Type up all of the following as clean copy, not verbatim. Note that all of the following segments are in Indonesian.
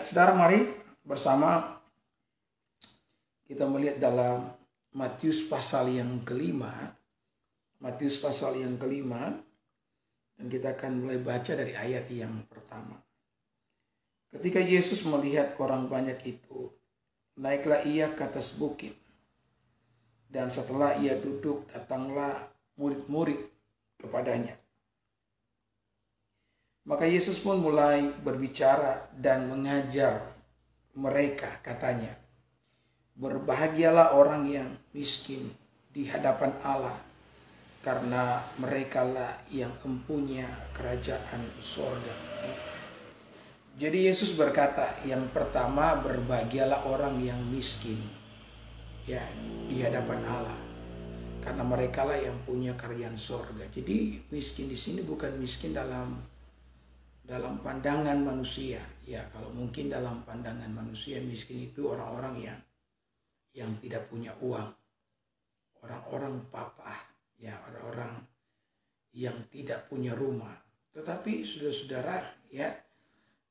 Saudara, mari bersama kita melihat dalam Matius pasal yang kelima. Matius pasal yang kelima, dan kita akan mulai baca dari ayat yang pertama. Ketika Yesus melihat orang banyak itu, naiklah ia ke atas bukit. Dan setelah ia duduk, datanglah murid-murid kepadanya. Maka Yesus pun mulai berbicara dan mengajar mereka, katanya, "Berbahagialah orang yang miskin di hadapan Allah, karena merekalah yang mempunyai kerajaan sorga." Jadi Yesus berkata, yang pertama, berbahagialah orang yang miskin ya di hadapan Allah, karena merekalah yang punya kerajaan sorga. Jadi miskin di sini bukan miskin dalam pandangan manusia. Ya, kalau mungkin dalam pandangan manusia miskin itu orang-orang yang tidak punya uang, orang-orang papa, ya, orang-orang yang tidak punya rumah. Tetapi saudara-saudara, ya,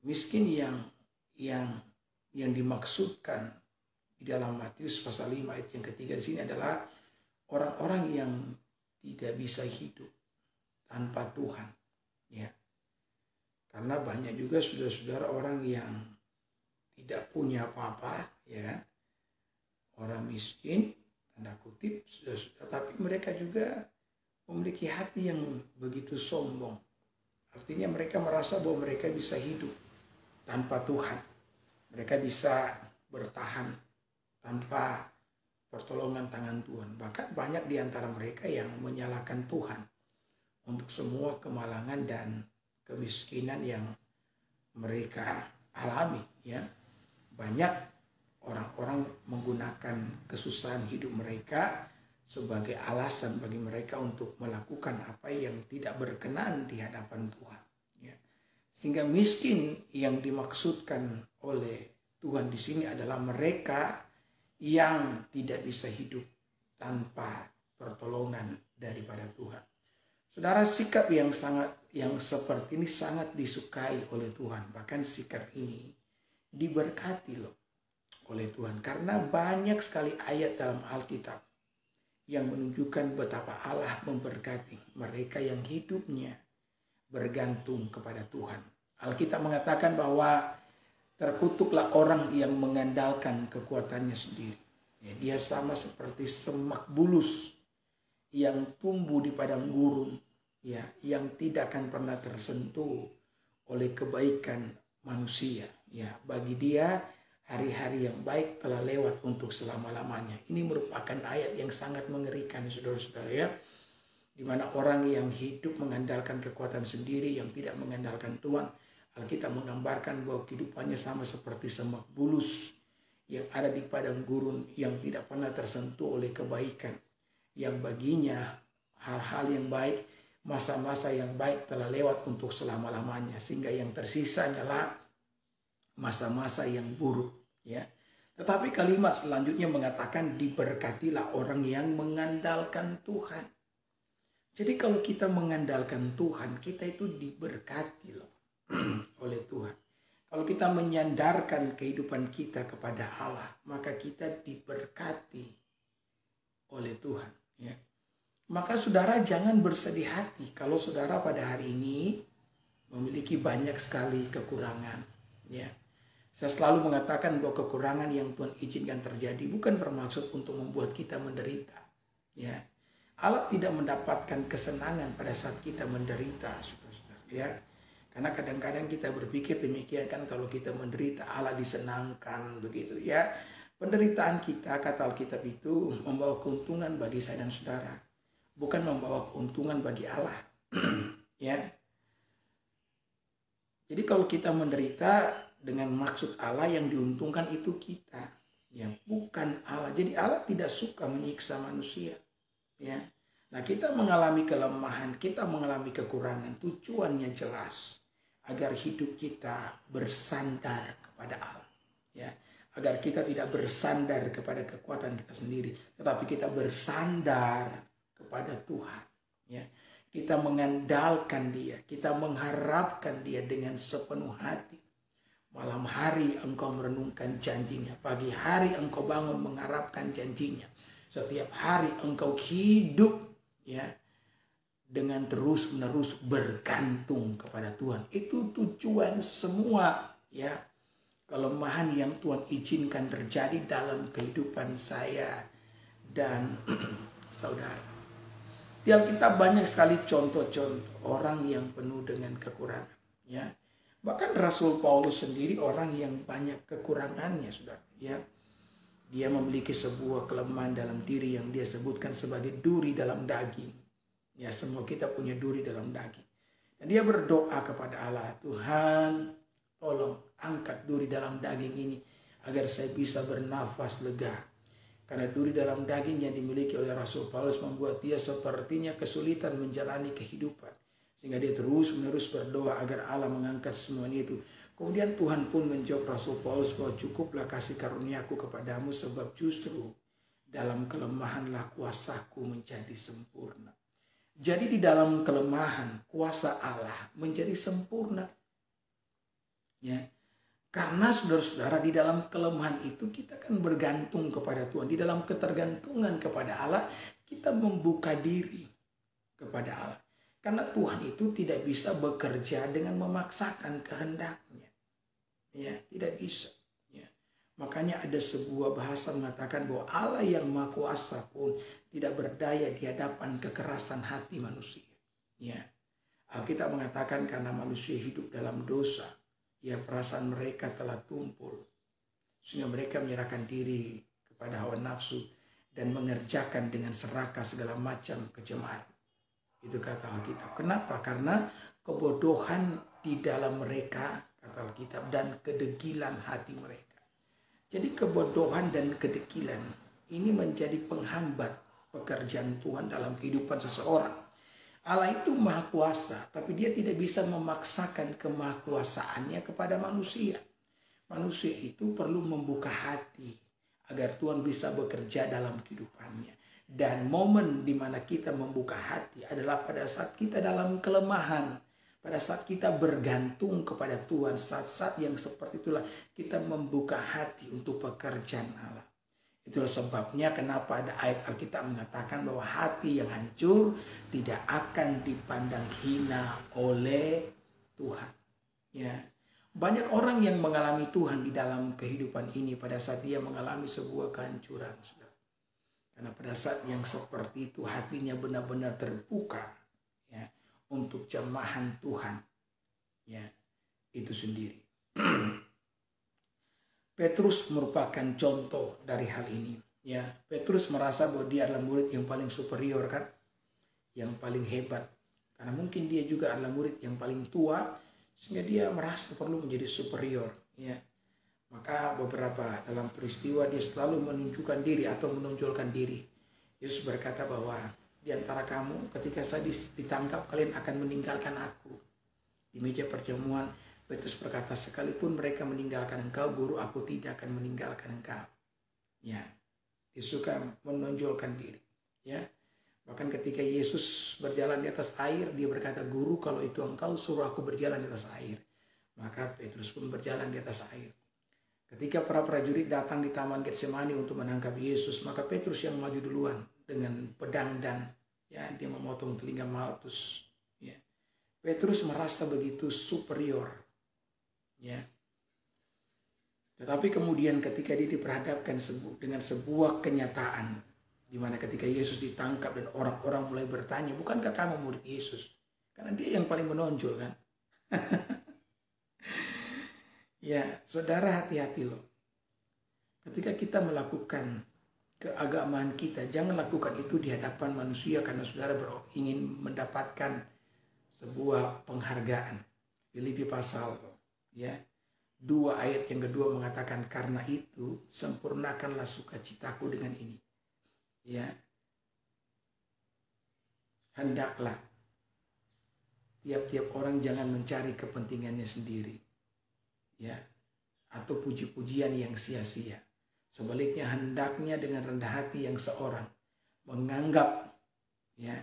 miskin yang dimaksudkan di dalam Matius pasal 5 ayat yang ketiga di sini adalah orang-orang yang tidak bisa hidup tanpa Tuhan, ya. Karena banyak juga saudara-saudara orang yang tidak punya apa-apa, ya, orang miskin, tanda kutip, saudara-saudara, tapi mereka juga memiliki hati yang begitu sombong. Artinya mereka merasa bahwa mereka bisa hidup tanpa Tuhan. Mereka bisa bertahan tanpa pertolongan tangan Tuhan. Bahkan banyak di antara mereka yang menyalahkan Tuhan untuk semua kemalangan dan kemiskinan yang mereka alami, ya. Banyak orang-orang menggunakan kesusahan hidup mereka sebagai alasan bagi mereka untuk melakukan apa yang tidak berkenan di hadapan Tuhan, ya. Sehingga miskin yang dimaksudkan oleh Tuhan di sini adalah mereka yang tidak bisa hidup tanpa pertolongan daripada Tuhan. Saudara, sikap yang seperti ini sangat disukai oleh Tuhan. Bahkan sikap ini diberkati loh oleh Tuhan. Karena banyak sekali ayat dalam Alkitab yang menunjukkan betapa Allah memberkati mereka yang hidupnya bergantung kepada Tuhan. Alkitab mengatakan bahwa terkutuklah orang yang mengandalkan kekuatannya sendiri. Ya, dia sama seperti semak bulus yang tumbuh di padang gurun, ya, yang tidak akan pernah tersentuh oleh kebaikan manusia. Ya, bagi dia hari-hari yang baik telah lewat untuk selama-lamanya. Ini merupakan ayat yang sangat mengerikan, saudara-saudara, ya, di mana orang yang hidup mengandalkan kekuatan sendiri, yang tidak mengandalkan Tuhan. Alkitab menggambarkan bahwa kehidupannya sama seperti semak bulus yang ada di padang gurun, yang tidak pernah tersentuh oleh kebaikan, yang baginya hal-hal yang baik, masa-masa yang baik telah lewat untuk selama-lamanya, sehingga yang tersisa hanyalah masa-masa yang buruk, ya. Tetapi kalimat selanjutnya mengatakan diberkatilah orang yang mengandalkan Tuhan. Jadi kalau kita mengandalkan Tuhan, kita itu diberkati loh oleh Tuhan. Kalau kita menyandarkan kehidupan kita kepada Allah, maka kita diberkati oleh Tuhan, ya. Maka saudara jangan bersedih hati kalau saudara pada hari ini memiliki banyak sekali kekurangan, ya. Saya selalu mengatakan bahwa kekurangan yang Tuhan izinkan terjadi bukan bermaksud untuk membuat kita menderita, ya. Allah tidak mendapatkan kesenangan pada saat kita menderita, saudara-saudara, ya. Karena kadang-kadang kita berpikir demikian kan, kalau kita menderita Allah disenangkan begitu, ya. Penderitaan kita, kata Alkitab, itu membawa keuntungan bagi saya dan saudara, bukan membawa keuntungan bagi Allah. Ya. Jadi kalau kita menderita dengan maksud Allah, yang diuntungkan itu kita, ya, bukan Allah. Jadi Allah tidak suka menyiksa manusia, ya. Nah, kita mengalami kelemahan, kita mengalami kekurangan, tujuannya jelas agar hidup kita bersandar kepada Allah, ya. Agar kita tidak bersandar kepada kekuatan kita sendiri, tetapi kita bersandar kepada Tuhan, ya. Kita mengandalkan Dia, kita mengharapkan Dia dengan sepenuh hati. Malam hari engkau merenungkan janjinya. Pagi hari engkau bangun mengharapkan janjinya. Setiap hari engkau hidup ya dengan terus menerus bergantung kepada Tuhan. Itu tujuan semua ya kelemahan yang Tuhan izinkan terjadi dalam kehidupan saya dan saudara. Di Alkitab banyak sekali contoh-contoh orang yang penuh dengan kekurangan ya. Bahkan Rasul Paulus sendiri orang yang banyak kekurangannya, saudara. Ya, dia memiliki sebuah kelemahan dalam diri yang dia sebutkan sebagai duri dalam daging. Ya, semua kita punya duri dalam daging. Dan dia berdoa kepada Allah, Tuhan, tolong angkat duri dalam daging ini agar saya bisa bernafas lega. Karena duri dalam daging yang dimiliki oleh Rasul Paulus membuat dia sepertinya kesulitan menjalani kehidupan. Sehingga dia terus-menerus berdoa agar Allah mengangkat semuanya itu. Kemudian Tuhan pun menjawab Rasul Paulus bahwa cukuplah kasih karuniaku kepadamu sebab justru dalam kelemahanlah kuasaku menjadi sempurna. Jadi di dalam kelemahan kuasa Allah menjadi sempurna. Ya. Karena saudara-saudara di dalam kelemahan itu kita kan bergantung kepada Tuhan. Di dalam ketergantungan kepada Allah kita membuka diri kepada Allah. Karena Tuhan itu tidak bisa bekerja dengan memaksakan kehendaknya. Ya, tidak bisa. Ya. Makanya ada sebuah bahasa mengatakan bahwa Allah yang Maha Kuasa pun tidak berdaya di hadapan kekerasan hati manusia. Ya. Alkitab mengatakan karena manusia hidup dalam dosa, ya perasaan mereka telah tumpul. Sehingga mereka menyerahkan diri kepada hawa nafsu dan mengerjakan dengan serakah segala macam kecemaran. Itu kata Alkitab. Kenapa? Karena kebodohan di dalam mereka, kata Alkitab, dan kedegilan hati mereka. Jadi kebodohan dan kedegilan ini menjadi penghambat pekerjaan Tuhan dalam kehidupan seseorang. Allah itu Maha Kuasa, tapi dia tidak bisa memaksakan kemahakuasaannya kepada manusia. Manusia itu perlu membuka hati agar Tuhan bisa bekerja dalam kehidupannya. Dan momen di mana kita membuka hati adalah pada saat kita dalam kelemahan. Pada saat kita bergantung kepada Tuhan. Saat-saat yang seperti itulah kita membuka hati untuk pekerjaan Allah. Itulah sebabnya kenapa ada ayat Alkitab mengatakan bahwa hati yang hancur tidak akan dipandang hina oleh Tuhan. Ya. Banyak orang yang mengalami Tuhan di dalam kehidupan ini pada saat dia mengalami sebuah kehancuran. Karena pada saat yang seperti itu hatinya benar-benar terbuka ya, untuk jamahan Tuhan. Ya, itu sendiri. Petrus merupakan contoh dari hal ini. Ya, Petrus merasa bahwa dia adalah murid yang paling superior kan, yang paling hebat. Karena mungkin dia juga adalah murid yang paling tua, sehingga dia merasa perlu menjadi superior. Ya. Maka beberapa dalam peristiwa dia selalu menunjukkan diri atau menonjolkan diri. Yesus berkata bahwa di antara kamu ketika saya ditangkap kalian akan meninggalkan aku. Di meja perjamuan Petrus berkata sekalipun mereka meninggalkan engkau guru aku tidak akan meninggalkan engkau. Ya, dia suka menonjolkan diri. Ya, bahkan ketika Yesus berjalan di atas air dia berkata guru kalau itu engkau suruh aku berjalan di atas air. Maka Petrus pun berjalan di atas air. Ketika para prajurit datang di Taman Getsemani untuk menangkap Yesus, maka Petrus yang maju duluan dengan pedang dan ya dia memotong telinga Malkus. Ya. Petrus merasa begitu superior. Ya. Tetapi kemudian ketika dia diperhadapkan dengan sebuah kenyataan, di mana ketika Yesus ditangkap dan orang-orang mulai bertanya, bukankah kamu murid Yesus? Karena dia yang paling menonjol kan. Ya, saudara hati-hati loh. Ketika kita melakukan keagamaan kita, jangan lakukan itu di hadapan manusia karena saudara ingin mendapatkan sebuah penghargaan. Filipi pasal ya 2 ayat yang kedua mengatakan karena itu sempurnakanlah sukacitaku dengan ini. Ya. Hendaklah tiap-tiap orang jangan mencari kepentingannya sendiri. Ya, atau puji-pujian yang sia-sia. Sebaliknya hendaknya dengan rendah hati yang seorang menganggap ya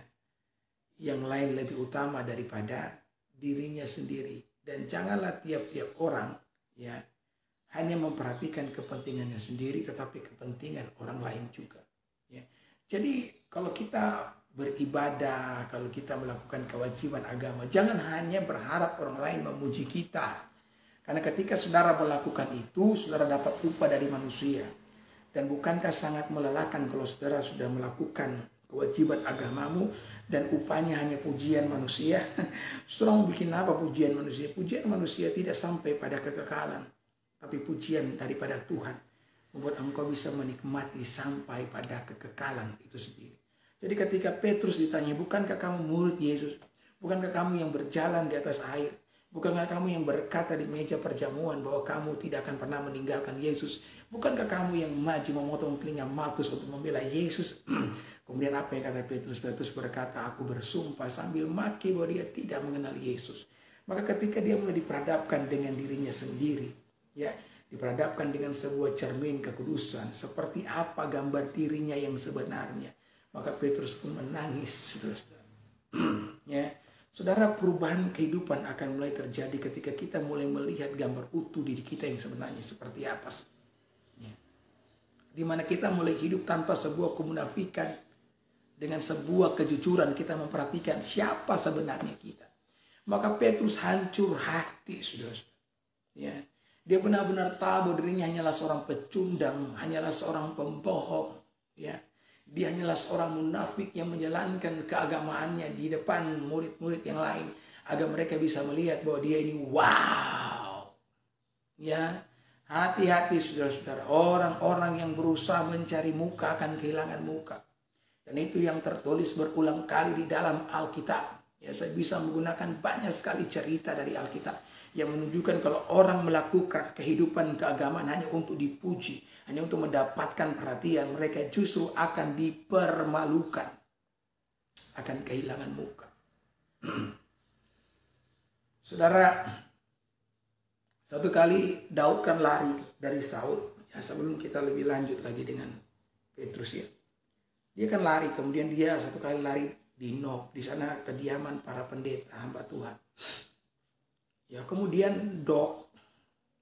yang lain lebih utama daripada dirinya sendiri dan janganlah tiap-tiap orang ya, hanya memperhatikan kepentingannya sendiri, tetapi kepentingan orang lain juga. Ya. Jadi kalau kita beribadah, kalau kita melakukan kewajiban agama, jangan hanya berharap orang lain memuji kita. Karena ketika saudara melakukan itu, saudara dapat upah dari manusia. Dan bukankah sangat melelahkan kalau saudara sudah melakukan kewajiban agamamu dan upahnya hanya pujian manusia? Saudara mau bikin apa pujian manusia? Pujian manusia tidak sampai pada kekekalan, tapi pujian daripada Tuhan membuat engkau bisa menikmati sampai pada kekekalan itu sendiri. Jadi ketika Petrus ditanya, bukankah kamu murid Yesus? Bukankah kamu yang berjalan di atas air? Bukankah kamu yang berkata di meja perjamuan bahwa kamu tidak akan pernah meninggalkan Yesus? Bukankah kamu yang maju memotong telinga Malkus untuk membela Yesus? Kemudian apa yang kata Petrus? Petrus berkata, aku bersumpah sambil maki bahwa dia tidak mengenal Yesus. Maka ketika dia mulai diperhadapkan dengan dirinya sendiri, ya, diperhadapkan dengan sebuah cermin kekudusan, seperti apa gambar dirinya yang sebenarnya, maka Petrus pun menangis, saudara. Ya. Saudara, perubahan kehidupan akan mulai terjadi ketika kita mulai melihat gambar utuh diri kita yang sebenarnya seperti apa. Ya. Dimana kita mulai hidup tanpa sebuah kemunafikan, dengan sebuah kejujuran kita memperhatikan siapa sebenarnya kita. Maka Petrus hancur hati, saudara. Ya. Dia benar-benar tahu bahwa dirinya hanyalah seorang pecundang, hanyalah seorang pembohong. Ya. Dia hanyalah seorang munafik yang menjalankan keagamaannya di depan murid-murid yang lain, agar mereka bisa melihat bahwa dia ini wow. Ya, hati-hati saudara-saudara, orang-orang yang berusaha mencari muka akan kehilangan muka. Dan itu yang tertulis berulang kali di dalam Alkitab. Ya, saya bisa menggunakan banyak sekali cerita dari Alkitab yang menunjukkan kalau orang melakukan kehidupan keagamaan hanya untuk dipuji, hanya untuk mendapatkan perhatian, mereka justru akan dipermalukan, akan kehilangan muka. Saudara, satu kali Daud kan lari dari Saul. Ya, sebelum kita lebih lanjut lagi dengan Petrus ya, dia kan lari, kemudian dia satu kali lari di Nob, di sana kediaman para pendeta hamba Tuhan. Ya, kemudian Dok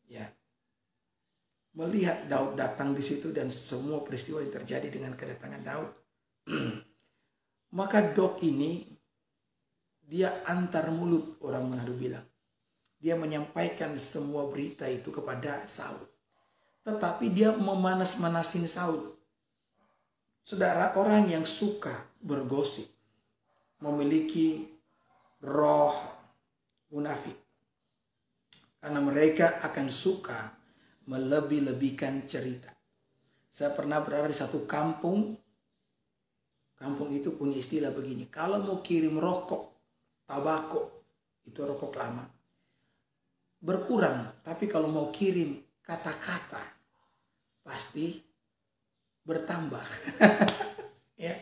ya melihat Daud datang di situ dan semua peristiwa yang terjadi dengan kedatangan Daud. Maka Dok ini dia antar mulut, orang Manado bilang. Dia menyampaikan semua berita itu kepada Saul. Tetapi dia memanas-manasin Saul. Saudara, orang yang suka bergosip memiliki roh munafik. Karena mereka akan suka melebih-lebihkan cerita. Saya pernah berada di satu kampung. Kampung itu punya istilah begini. Kalau mau kirim rokok, tabako, itu rokok lama, berkurang. Tapi kalau mau kirim kata-kata, pasti bertambah. Ya.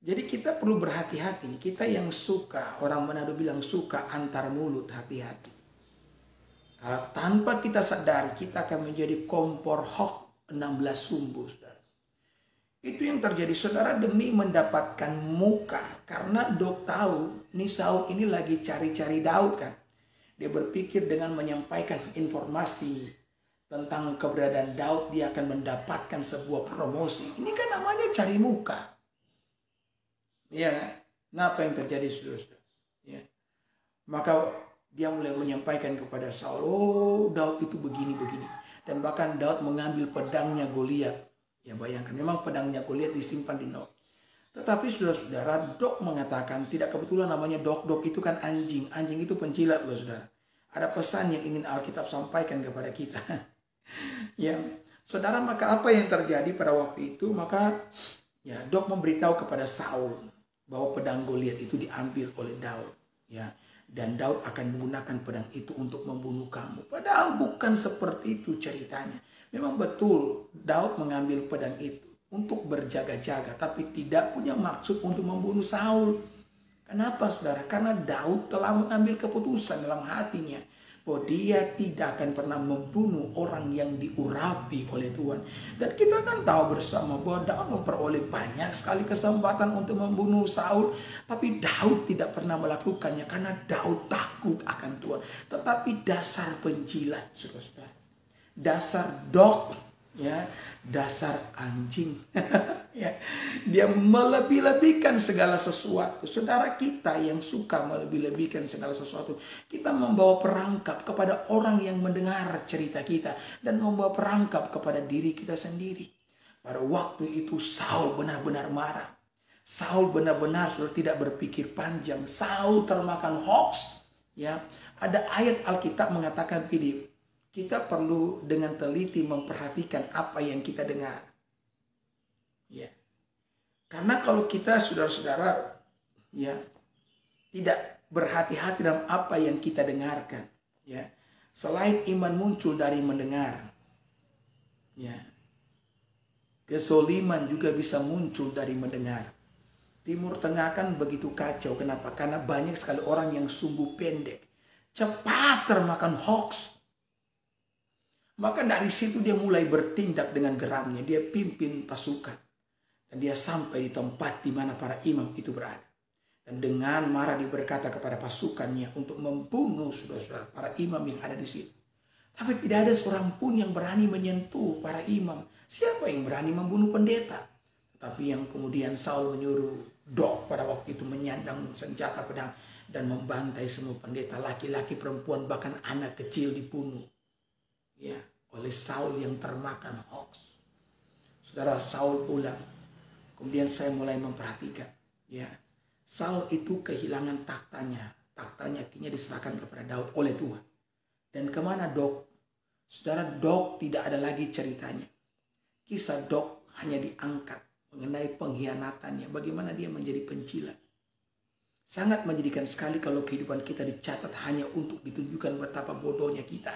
Jadi kita perlu berhati-hati. Kita yang suka, orang Manado bilang suka antar mulut, hati-hati. Kalau tanpa kita sadari, kita akan menjadi kompor hoax 16 sumbu, saudara. Itu yang terjadi, saudara, demi mendapatkan muka. Karena Dok tahu, nih Saul ini lagi cari-cari Daud kan. Dia berpikir dengan menyampaikan informasi tentang keberadaan Daud, dia akan mendapatkan sebuah promosi. Ini kan namanya cari muka. Ya kan? Nah, apa yang terjadi, saudara? Ya. Maka dia mulai menyampaikan kepada Saul, oh Daud itu begini-begini. Dan bahkan Daud mengambil pedangnya Goliat. Ya bayangkan, memang pedangnya Goliat disimpan di Nob. Tetapi saudara-saudara, Dok mengatakan, tidak kebetulan namanya Dok. Dok itu kan anjing. Anjing itu penjilat loh, saudara. Ada pesan yang ingin Alkitab sampaikan kepada kita. Ya, saudara, maka apa yang terjadi pada waktu itu? Maka ya Dok memberitahu kepada Saul bahwa pedang Goliat itu diambil oleh Daud. Ya. Dan Daud akan menggunakan pedang itu untuk membunuh kamu. Padahal bukan seperti itu ceritanya. Memang betul Daud mengambil pedang itu untuk berjaga-jaga. Tapi tidak punya maksud untuk membunuh Saul. Kenapa, saudara? Karena Daud telah mengambil keputusan dalam hatinya bahwa dia tidak akan pernah membunuh orang yang diurapi oleh Tuhan. Dan kita kan tahu bersama bahwa Daud memperoleh banyak sekali kesempatan untuk membunuh Saul, tapi Daud tidak pernah melakukannya karena Daud takut akan Tuhan. Tetapi dasar penjilat, saudara, dasar dog, ya, dasar anjing, ya, dia melebih-lebihkan segala sesuatu. Saudara, kita yang suka melebih-lebihkan segala sesuatu, kita membawa perangkap kepada orang yang mendengar cerita kita dan membawa perangkap kepada diri kita sendiri. Pada waktu itu Saul benar-benar marah. Saul benar-benar sudah tidak berpikir panjang. Saul termakan hoax, ya. Ada ayat Alkitab mengatakan ini, kita perlu dengan teliti memperhatikan apa yang kita dengar. Ya. Karena kalau kita, saudara-saudara, ya, tidak berhati-hati dalam apa yang kita dengarkan, ya, selain iman muncul dari mendengar, ya, kezoliman juga bisa muncul dari mendengar. Timur Tengah kan begitu kacau. Kenapa? Karena banyak sekali orang yang sumbu pendek, cepat termakan hoax. Maka dari situ dia mulai bertindak dengan geramnya. Dia pimpin pasukan. Dan dia sampai di tempat di mana para imam itu berada. Dan dengan marah dia berkata kepada pasukannya untuk membunuh saudara-saudara para imam yang ada di situ. Tapi tidak ada seorang pun yang berani menyentuh para imam. Siapa yang berani membunuh pendeta? Tapi yang kemudian Saul menyuruh Dog pada waktu itu menyandang senjata pedang dan membantai semua pendeta. Laki-laki, perempuan, bahkan anak kecil dibunuh, ya, oleh Saul yang termakan hoax. Saudara, Saul pulang. Kemudian saya mulai memperhatikan, ya, Saul itu kehilangan taktanya. Taktanya akhirnya diserahkan kepada Daud oleh Tuhan. Dan kemana Dog? Saudara, Dog tidak ada lagi ceritanya. Kisah Dog hanya diangkat mengenai pengkhianatannya. Bagaimana dia menjadi penjilat. Sangat menyedihkan sekali kalau kehidupan kita dicatat hanya untuk ditunjukkan betapa bodohnya kita,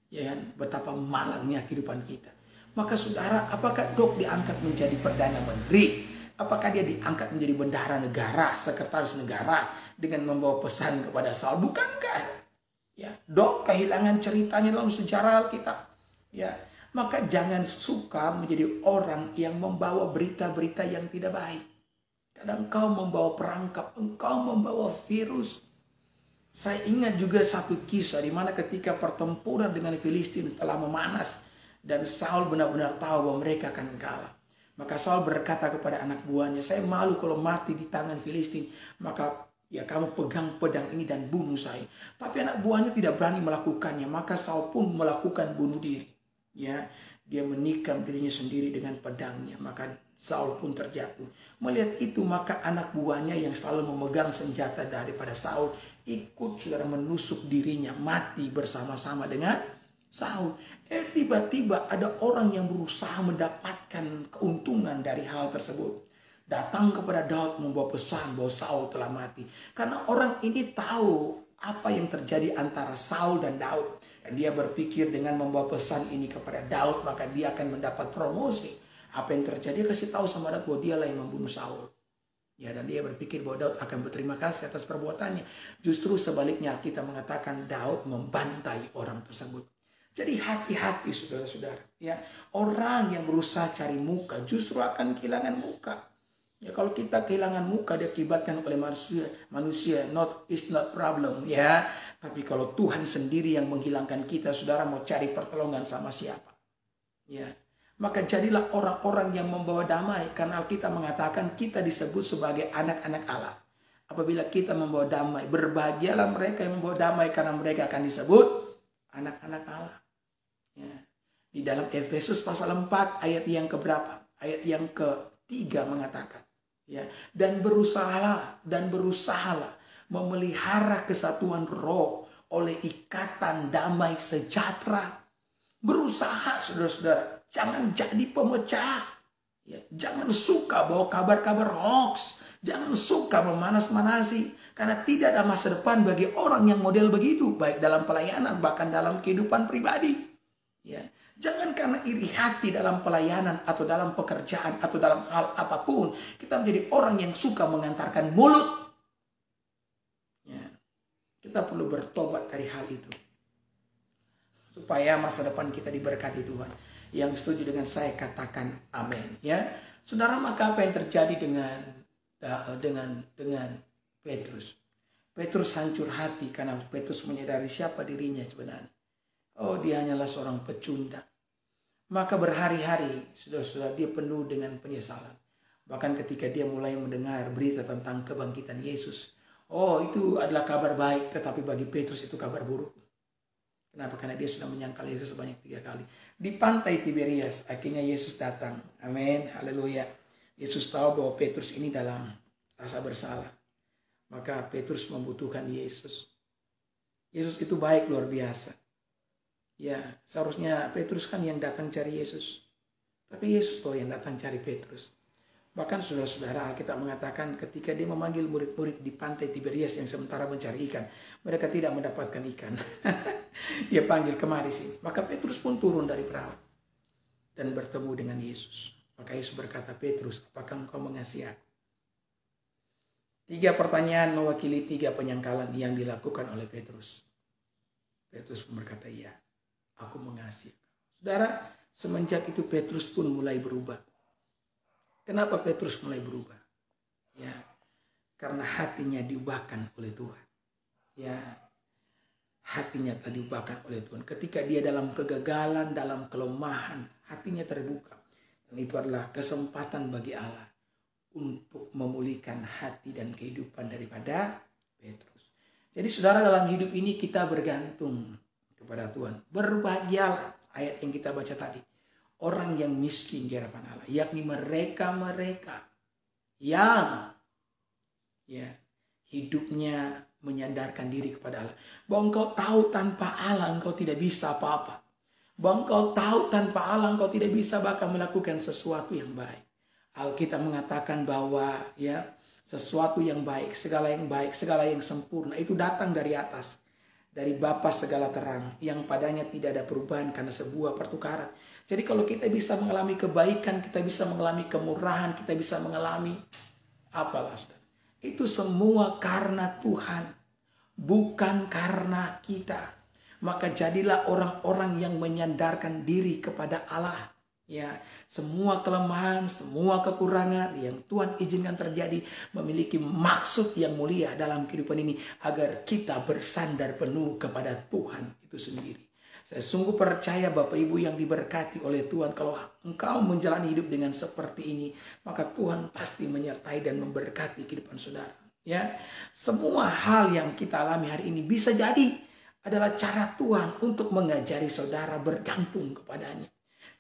ya kan? Betapa malangnya kehidupan kita. Maka saudara, apakah Dog diangkat menjadi Perdana Menteri? Apakah dia diangkat menjadi bendahara negara, sekretaris negara dengan membawa pesan kepada Saul? Bukankah? Ya, Dog kehilangan ceritanya dalam sejarah Alkitab. Ya, maka jangan suka menjadi orang yang membawa berita-berita yang tidak baik. Kadang engkau membawa perangkap, engkau membawa virus. Saya ingat juga satu kisah di mana ketika pertempuran dengan Filistin telah memanas dan Saul benar-benar tahu bahwa mereka akan kalah. Maka Saul berkata kepada anak buahnya, saya malu kalau mati di tangan Filistin. Maka ya kamu pegang pedang ini dan bunuh saya. Tapi anak buahnya tidak berani melakukannya. Maka Saul pun melakukan bunuh diri. Ya, dia menikam dirinya sendiri dengan pedangnya. Maka Saul pun terjatuh. Melihat itu maka anak buahnya yang selalu memegang senjata daripada Saul ikut saudara menusuk dirinya, mati bersama-sama dengan Saul. Tiba-tiba ada orang yang berusaha mendapatkan keuntungan dari hal tersebut. Datang kepada Daud membawa pesan bahwa Saul telah mati. Karena orang ini tahu apa yang terjadi antara Saul dan Daud. Dan dia berpikir dengan membawa pesan ini kepada Daud, maka dia akan mendapat promosi. Apa yang terjadi, kasih tahu sama Daud bahwa dialah yang membunuh Saul. Ya, dan dia berpikir bahwa Daud akan berterima kasih atas perbuatannya. Justru sebaliknya kita mengatakan Daud membantai orang tersebut. Jadi hati-hati saudara-saudara. Ya, orang yang berusaha cari muka justru akan kehilangan muka. Ya, kalau kita kehilangan muka diakibatkan oleh manusia, is not problem, ya. Tapi kalau Tuhan sendiri yang menghilangkan kita, saudara mau cari pertolongan sama siapa? Ya, maka jadilah orang-orang yang membawa damai, karena Alkitab mengatakan kita disebut sebagai anak-anak Allah. Apabila kita membawa damai, berbahagialah mereka yang membawa damai, karena mereka akan disebut anak-anak Allah. Ya. Di dalam Efesus pasal 4 ayat yang keberapa? Ayat yang ke-3 mengatakan, ya, dan berusahalah memelihara kesatuan roh oleh ikatan damai sejahtera. Berusaha saudara-saudara, jangan jadi pemecah. Ya, jangan suka bawa kabar-kabar hoax, jangan suka memanas-manasi, karena tidak ada masa depan bagi orang yang model begitu, baik dalam pelayanan bahkan dalam kehidupan pribadi. Ya, jangan karena iri hati dalam pelayanan atau dalam pekerjaan atau dalam hal apapun kita menjadi orang yang suka mengantarkan mulut. Ya, kita perlu bertobat dari hal itu. supaya masa depan kita diberkati Tuhan. Yang setuju dengan saya katakan amin, ya. Saudara, maka apa yang terjadi dengan Petrus? Petrus hancur hati karena Petrus menyadari siapa dirinya sebenarnya. Oh, dia hanyalah seorang pecundang. Maka berhari-hari, saudara-saudara, dia penuh dengan penyesalan. Bahkan ketika dia mulai mendengar berita tentang kebangkitan Yesus, oh, itu adalah kabar baik, tetapi bagi Petrus itu kabar buruk. Kenapa? Karena dia sudah menyangkal Yesus sebanyak 3 kali. Di pantai Tiberias, akhirnya Yesus datang. Amin, haleluya. Yesus tahu bahwa Petrus ini dalam rasa bersalah. Maka Petrus membutuhkan Yesus. Yesus itu baik luar biasa. Ya, seharusnya Petrus kan yang datang cari Yesus. Tapi Yesus loh yang datang cari Petrus. Bahkan saudara-saudara, Alkitab mengatakan ketika dia memanggil murid-murid di pantai Tiberias yang sementara mencari ikan, mereka tidak mendapatkan ikan. Dia panggil kemari sini. Maka Petrus pun turun dari perahu dan bertemu dengan Yesus. Maka Yesus berkata, Petrus, apakah engkau mengasihi aku? 3 pertanyaan mewakili 3 penyangkalan yang dilakukan oleh Petrus. Petrus pun berkata, iya, aku mengasihi. Saudara, semenjak itu Petrus pun mulai berubah. Kenapa Petrus mulai berubah? Ya, karena hatinya diubahkan oleh Tuhan. Ya, hatinya tadi diubahkan oleh Tuhan. Ketika dia dalam kegagalan, dalam kelemahan, hatinya terbuka. Dan itu adalah kesempatan bagi Allah untuk memulihkan hati dan kehidupan daripada Petrus. Jadi saudara, dalam hidup ini kita bergantung kepada Tuhan. Berbahagialah, ayat yang kita baca tadi. Orang yang miskin di hadapan Allah, yakni mereka-mereka yang hidupnya menyandarkan diri kepada Allah. Bahwa engkau tahu tanpa Allah engkau tidak bisa apa-apa. Bahwa engkau tahu tanpa Allah engkau tidak bisa bahkan melakukan sesuatu yang baik. Alkitab mengatakan bahwa sesuatu yang baik, segala yang sempurna itu datang dari atas. Dari Bapa segala terang yang padanya tidak ada perubahan karena sebuah pertukaran. Jadi kalau kita bisa mengalami kebaikan, kita bisa mengalami kemurahan, kita bisa mengalami apalah saudara. Itu semua karena Tuhan, bukan karena kita. Maka jadilah orang-orang yang menyandarkan diri kepada Allah. Ya, semua kelemahan, semua kekurangan yang Tuhan izinkan terjadi memiliki maksud yang mulia dalam kehidupan ini agar kita bersandar penuh kepada Tuhan itu sendiri. Saya sungguh percaya Bapak Ibu yang diberkati oleh Tuhan, kalau engkau menjalani hidup dengan seperti ini, maka Tuhan pasti menyertai dan memberkati kehidupan saudara. Ya, semua hal yang kita alami hari ini bisa jadi adalah cara Tuhan untuk mengajari saudara bergantung kepadanya.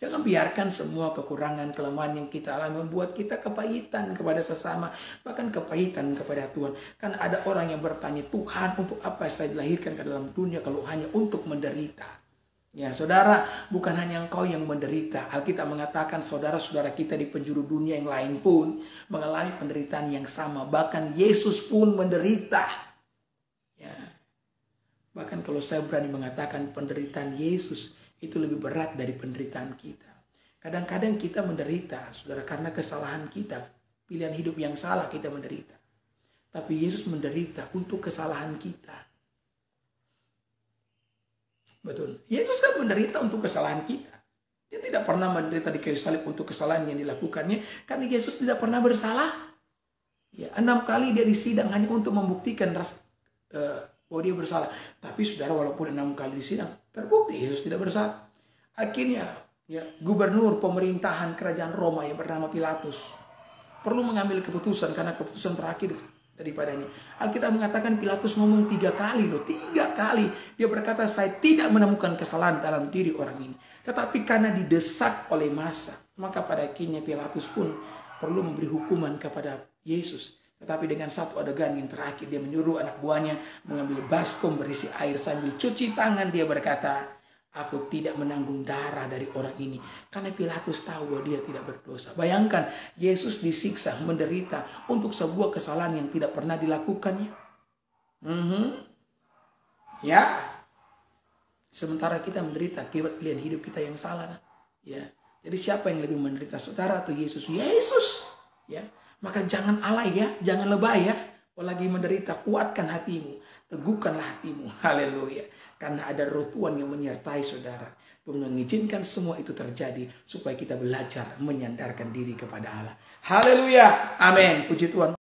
Jangan biarkan semua kekurangan, kelemahan yang kita alami membuat kita kepahitan kepada sesama, bahkan kepahitan kepada Tuhan. Karena ada orang yang bertanya, Tuhan, untuk apa saya dilahirkan ke dalam dunia kalau hanya untuk menderita? Ya, saudara, bukan hanya engkau yang menderita. Alkitab mengatakan saudara-saudara kita di penjuru dunia yang lain pun mengalami penderitaan yang sama. Bahkan Yesus pun menderita. Ya. Bahkan kalau saya berani mengatakan penderitaan Yesus itu lebih berat dari penderitaan kita. Kadang-kadang kita menderita, saudara, karena kesalahan kita. Pilihan hidup yang salah kita menderita. Tapi Yesus menderita untuk kesalahan kita. Betul. Yesus kan menderita untuk kesalahan kita. Dia tidak pernah menderita di kayu salib untuk kesalahan yang dilakukannya. Karena Yesus tidak pernah bersalah. Ya, 6 kali dia disidang hanya untuk membuktikan bahwa dia bersalah. Tapi saudara, walaupun 6 kali disidang, terbukti Yesus tidak bersalah. Akhirnya gubernur pemerintahan kerajaan Roma yang bernama Pilatus perlu mengambil keputusan karena keputusan terakhir daripadanya. Alkitab mengatakan Pilatus ngomong 3 kali loh. 3 kali dia berkata, saya tidak menemukan kesalahan dalam diri orang ini. Tetapi karena didesak oleh massa, maka pada akhirnya Pilatus pun perlu memberi hukuman kepada Yesus. Tetapi dengan satu adegan yang terakhir, dia menyuruh anak buahnya mengambil baskom berisi air sambil cuci tangan. Dia berkata, aku tidak menanggung darah dari orang ini. Karena Pilatus tahu bahwa dia tidak berdosa. Bayangkan, Yesus disiksa, menderita untuk sebuah kesalahan yang tidak pernah dilakukannya. Ya, sementara kita menderita akibat pilihan hidup kita yang salah. Ya, jadi siapa yang lebih menderita, saudara atau Yesus? Yesus. Ya. Maka jangan alay ya, jangan lebay ya. Apalagi menderita, kuatkan hatimu. teguhkanlah hatimu. Haleluya. Karena ada roh Tuhan yang menyertai saudara. Tuhan mengizinkan semua itu terjadi supaya kita belajar menyandarkan diri kepada Allah. Haleluya. Amin. Puji Tuhan.